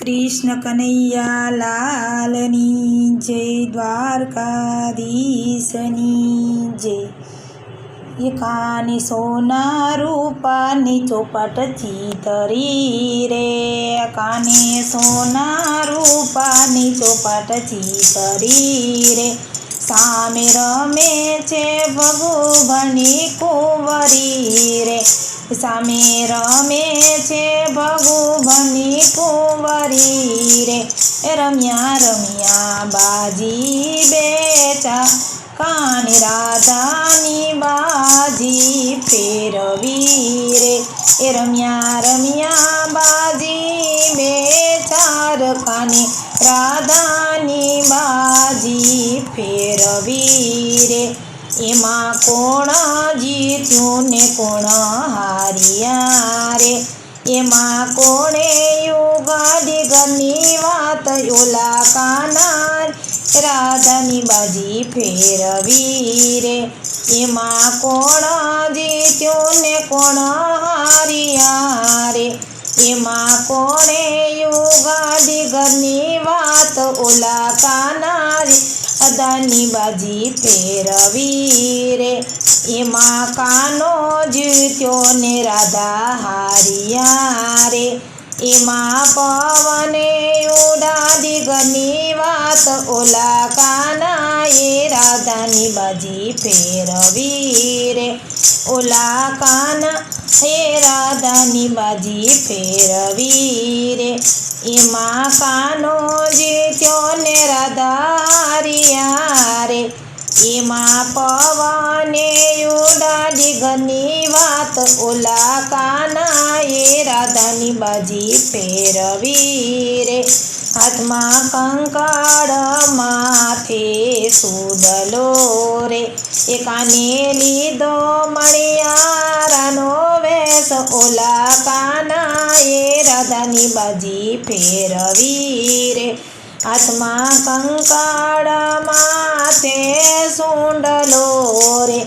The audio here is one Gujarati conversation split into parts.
कृष्ण कन्हैया लालनी जय, દ્વારકાધીશની જય। એકાની સોના રૂપાની ચોપાટ ચીતરી રે, કાને સોના રૂપાની ચોપાટ ચીતરી રે, સામે રમે છે ભગુભની કુંવરી રે, સામે રમે છે ભગુભની કુંવરી રે, રમ્યા રમ્યા બાજી બેચા, કાને રાધાની બાજી ફેરવી રે, રમ્યા રમ્યા બાજી બેચાર, કાને રાધાની બાજી ફેરવી રે, એમાં કોણ જીત્યું ને કોણ હાર્યા રે, એમાં કોણે યુગાડી ઘરની વાત, ઓલા કાના રાધાની બાજી ફેરવી રે, એમાં કોણ જીત્યું ને કોણ હાર્યા રે, એમાં કોણે યુગાડી ઘરની વાત, ઓલા કાના રાધાની બાજી ફેરવી રે, એમાં કાનો જીત્યો ને રાધા હાર્યા રે, એમાં પવને ઉડાડી ઘરની વાત, ઓલા કાનાએ રાધાની બાજી ફેરવી રે, ઓલા કાના એ રાધાની બાજી ફેરવી રે, એમાં કાનો જીત્યો ને રાધા હાર્યા રે, એમાં પવને ઉડાડી ઘરની વાત, ઓલા કાનાએ રાધાની બાજી ફેરવી રે, હાથમાં કંકળ માથે સુડલો રે, કાને લીધો મણિયારાનો વેશ, ઓલા કાનાએ રાધાની બાજી ફેરવી રે, હાથમાં કંકળ માથે સુંડલો રે,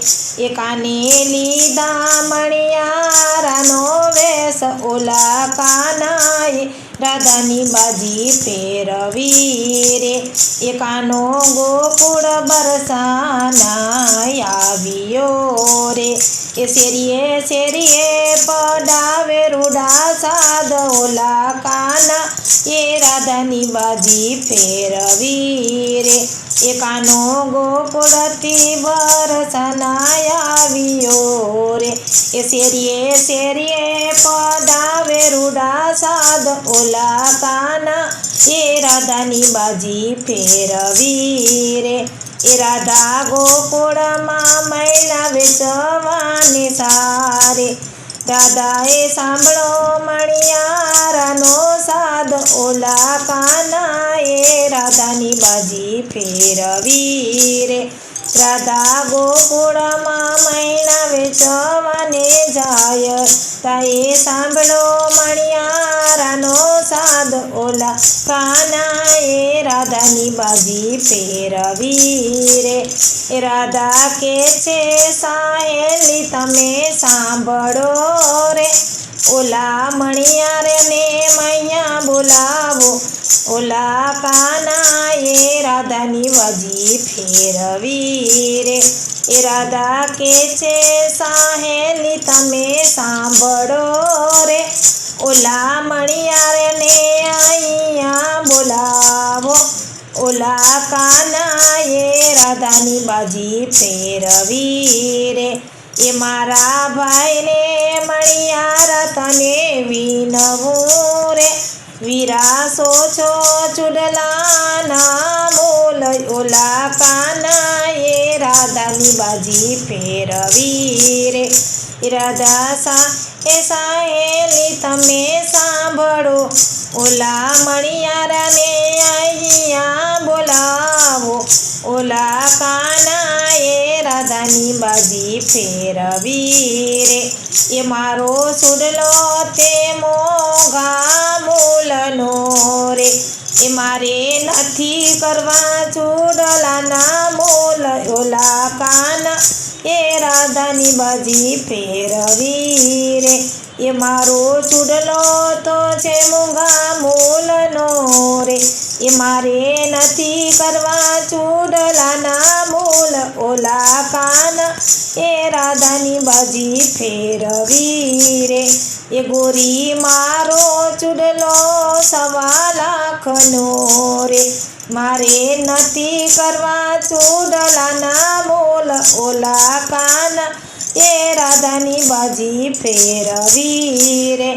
કાને લીધા મણિયારાનો વેશ, ઓલા કાનાએ રાધાની બાજી ફેરવી રે, કાનો ગોકુળ બરસાના આવ્યો રે, શેરીએ શેરીએ પડાવે રૂડા સાદ, ઓલા કાના એ રાધાની બાજી ફેરવી રે, કાનો ગોકુળથી બરસાના આવ્યો રે, શેરીએ શેરીએ પડાવે રૂડા સાદ, ઓલા કાના એ રાધાની બાજી ફેરવી રે, રાધા ગોકુળમાં મૈલા વેચવાની સારે, રાધાએ સાંભળો મણિયારાનો સાદ, ઓલા કાનાએ રાધાની બાજી ફેરવી રે, રાધા ગોકુળમાં મૈલા વેચવાને જાય, તાએ સાંભળો મણિયારાનો સાદ, ઓલા કાનાએ રાધાની બાજી ફેરવી રે, રાધા કે છે સાહેલી તમે સાંભળો રે, ઓલા મણિયારને મૈયા બોલાવો, ઓલા કાનાએ રાધાની બાજી ફેરવી રે, રાધા કે છે સાહેલી તમે સાંભળો રે, ઓલા મણિયારને અહીંયા બોલાવો, ઓલા કાનાએ રાધાની બાજી ફેરવી રે, મારા ભાઈને મણિયાર તને વિનવું રે, વિરાસો છો ચુડલાના મોલ, ઓલા કાનાએ રાધાની બાજી ફેરવી રે, રાધા સાહેલી તમે સાંભળો, ઓલા મણિયારને અહીંયા બોલાવો, ઓલા કાનાએ રાધાની બાજી ફેરવી રે, મારો સુડલો તે મોંઘા મૂલનો રે, મારે નથી કરવા ચૂડલાના મોલ, ઓલા કાના એ રાધાની બાજી ફેરવી રે, એ મારો ચૂડલો તો છે મૂંગા મૂલનો એ મારે નથી કરવા ચૂડલાના મૂલ ઓલા કાના એ રાધાની બાજી ફેરવી રે એ ગોરી મારો ચૂડલો 1.25 લાખનો રે મારે નથી કરવા ચૂડલાના મૂલ ઓલા કાના એ રાધાની બાજી ફેરવી રે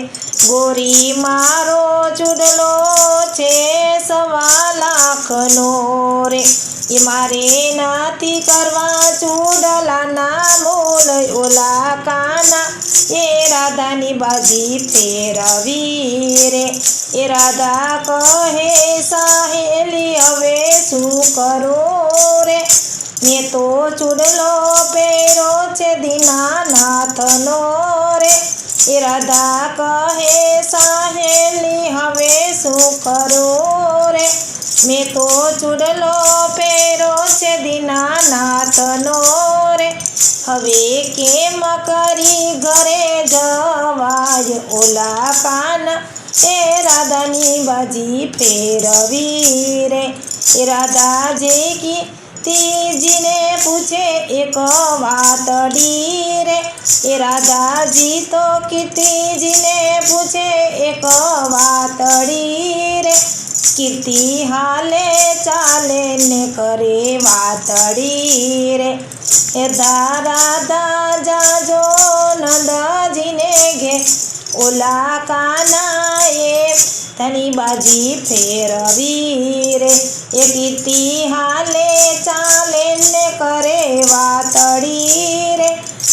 ગોરી મારો ચૂડલો છે 1.25 લાખનો રે એ મારે નથી કરવા ચૂડલાના મૂલ ઓલા કાના એ રાધાની બાજી ફેરવી રે એ રાધા કહે સહેલી હવે શું કરું રે મેં તો ચૂડલો પહેરો છે દીનાનાથનો રે એ રાધા કહે સહેલી હવે શું કરું રે મેં તો ચૂડલો પહેરો છે દીનાનાથનો રે હવે કેમ કરી ઘરે જવાય ઓલા કાના એ રાધાની બાજી ફેરવી રે એ રાધાજી કી તીજીને પૂછે એક વાતડી રે એ રાધાજી તો કીર્તિજીને પૂછે એક વાતડી રે કીર્તિ હાલે ચાલે ને કરે વાતડી રે એ રાધા જાજો નંદજીને ઘે ઓલા કાના એ તની બાજી ફેરવી રે એ કીર્તિ હાલે ચાલે ને કરે વાતડી રે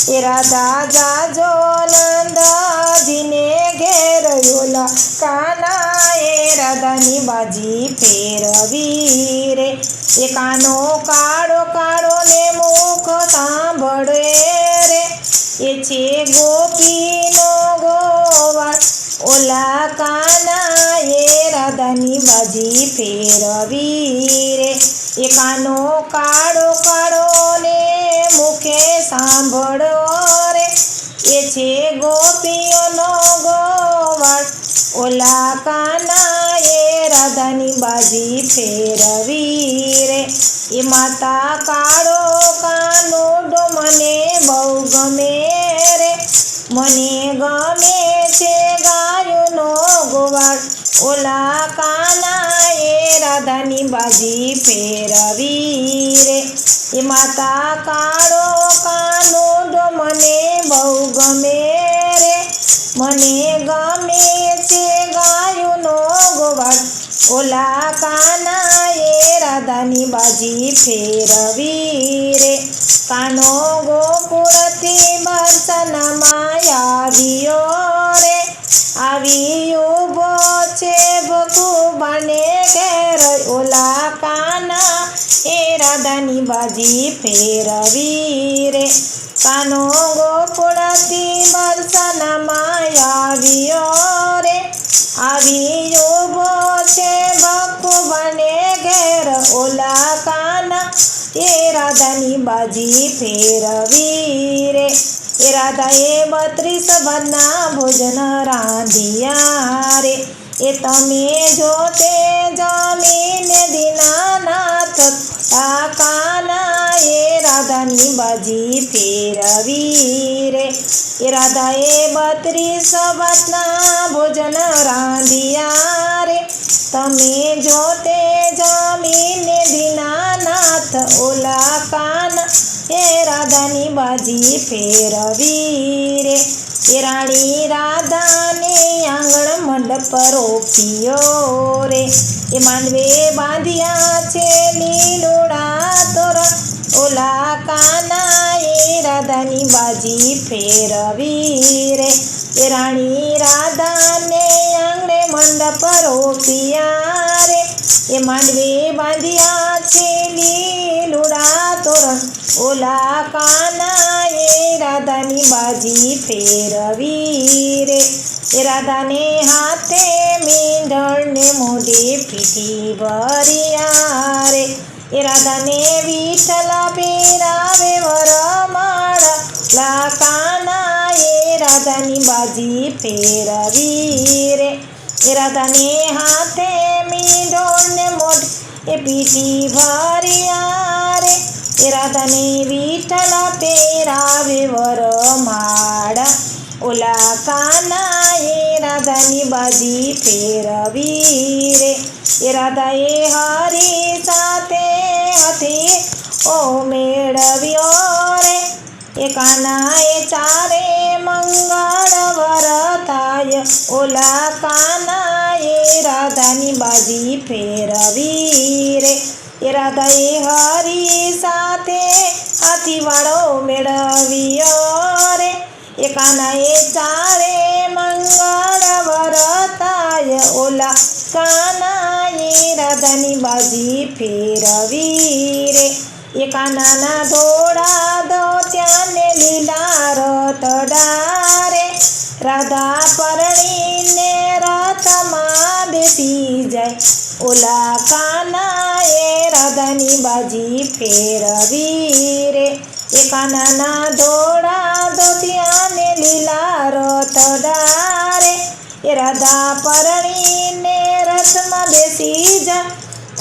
એ રાધા જાજો નંદજીને ઘેર ઓલા કાના એ રાધાની બાજી ફેરવી રે એ કાનો કાળો કાળો ને મુખ સાંભળે રે એ છે ગોપીનો ગોવાળ ઓલા કાના એ રાધાની બાજી ફેરવી રે એ કાનો કાળો કાળો ને મુખે સાંભળો રે એ છે ગોપીઓનો ગોવાળ ઓલા કાના એ રાધાની બાજી ફેરવી રે એ માતા કાળો કાનુડો મને બહુ ગમે રે મને ગમે છે ગાયોનો ગોવાળ ઓલા કાના એ રાધાની બાજી ફેરવી રે એ માતા કાળો કાનુડો મને બહુ ગમે રે મને ગમે છે ગાયોનો ગોવાળ ઓલા કાના એ રાધાની બાજી ફેરવી રે કાનો ગોકુળથી બરસાનામાં આવ્યો રે આવી ઊભો છે ભગુબાને ઘેર ઓલા કાના એ રાધાની બાજી ફેરવી રે કાનો ગોકુળથી બરસાનામાં આવ્યો રે આવી ઊભો છે ભગુબાને ઘેર ઓલા કાના એ રાધાની બાજી ફેરવી રે એ રાધાએ 32 ભાતના ભોજન રાંધ્યા રે એ તમે જોતે જમીને દીનાનાથ કાના એ રાધાની બાજી ફેરવી રે એ રાધાએ 32 ભાતના ભોજન રાંધ્યા રે તમે જોતે જમીને દીનાનાથ ઓલા કાના એ રાધાની બાજી ફેરવી રે એ રાણી રાધાને આંગણ મંડપ રોપ્યો રે એ માંડવે બાંધ્યા છે લીલોડા તોરણ ઓલા કાના એ રાધાની બાજી ફેરવી રે એ રાણી રાધાને આંગણે મંડપ રોપ્યા રે એ માંડવે બાંધ્યા છે લીલોડા તોરણ ઓલા કાના એ રાધાની બાજી ફેરવી રે એ રાધાને હાથે મીંઢળને મોઢે પીઠી ભર્યા રે એ રાધાને વિઠ્ઠલ પીરાવે વરમાળા લા કાના એ રાધાની બાજી ફેરવી રે એ રાધાને હાથે મીંઢળને પીઠી ભર્યા રે એ રાધાને વિઠ્ઠલ પહેરાવે વરમાળા ઓલા કાનાએ રાધાની બાજી ફેરવી રે એ રાધાએ હરી સાથે હતી ઓ મેળવ્યો રે એ કાનાએ ચારે મંગળ વરતાય ઓલા કાનાએ રાધાની બાજી ફેરવી રે એ રાધાએ હરી સાથે હાથીવાળો મેળવ્યો રે એ કાનાએ ચારે મંગળ વરતાય ઓલા કાનાએ રાધાની બાજી ફેરવી રે એ કાનાના ધોળા ધોતિયાને લીલા રતડા રે રાધા પરણીને રથમાં બેસી જાય ઓલા કાનાએ રાધાની બાજી ફેરવી રે એ કાનાના ધોળા ધોતિયાને લીલા રતડા રે એ રાધા પરણીને રથમાં બેસી જાય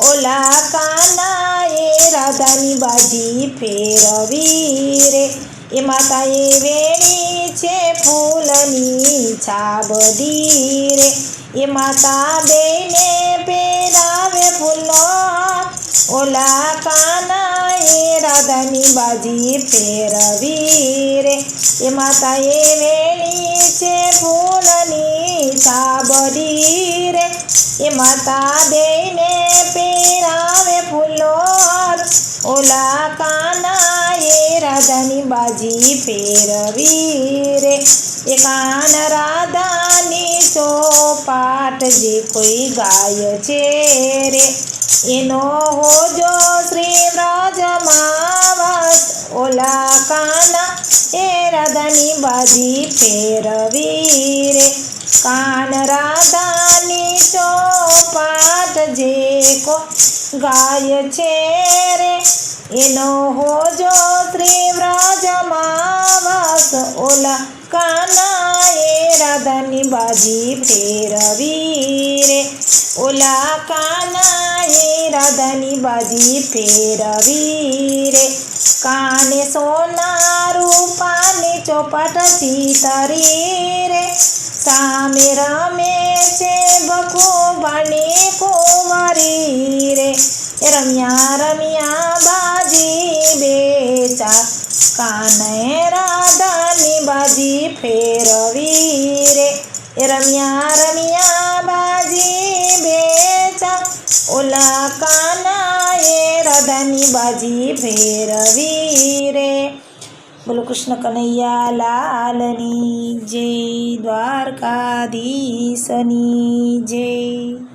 ઓલા કાનાએ રાધાની બાજી ફેરવી રે એ માતાએ વેણી છે ફૂલની છાબડી રે એ માતા બેને પહેરાવે ફૂલો ઓલા કાનાએ રાધાની બાજી ફેરવી રે એ માતાએ વેણી છે ફૂલની છાબડી રે એ માતા બેને પહેરાવે ફૂલો ઓલા કાનાએ રાધાની બાજી ફેરવી રે એ કાન રાધાની ચોપાટ જે કોઈ ગાય છે રે એનો હોજો શ્રી વ્રજમાં વાસ ઓલા કાના એ રાધાની બાજી ફેરવી રે કાન રાધાની ચોપાટ જે કો ગાય છે રે એનો હોજો શ્રી વ્રજમાં વાસ ઓલા કાનાએ રાધાની બાજી ફેરવી રે ઓલા કાનાએ રાધાની બાજી ફેરવી રે કાને સોના રૂપાની ચોપાટ ચિતરી રે સામે રમે છે બખોબાની કુંવરી રે રમ્યા રમ્યા બાજી બેચા કાને રાધાની બાજી ફેરવી રે રમ્યા રમ્યા બાજી બેચા ઓલા કાનાએ રાધાની બાજી ફેરવી રે બોલો કૃષ્ણ કનૈયા લાલની જય દ્વારકાધીશની જય।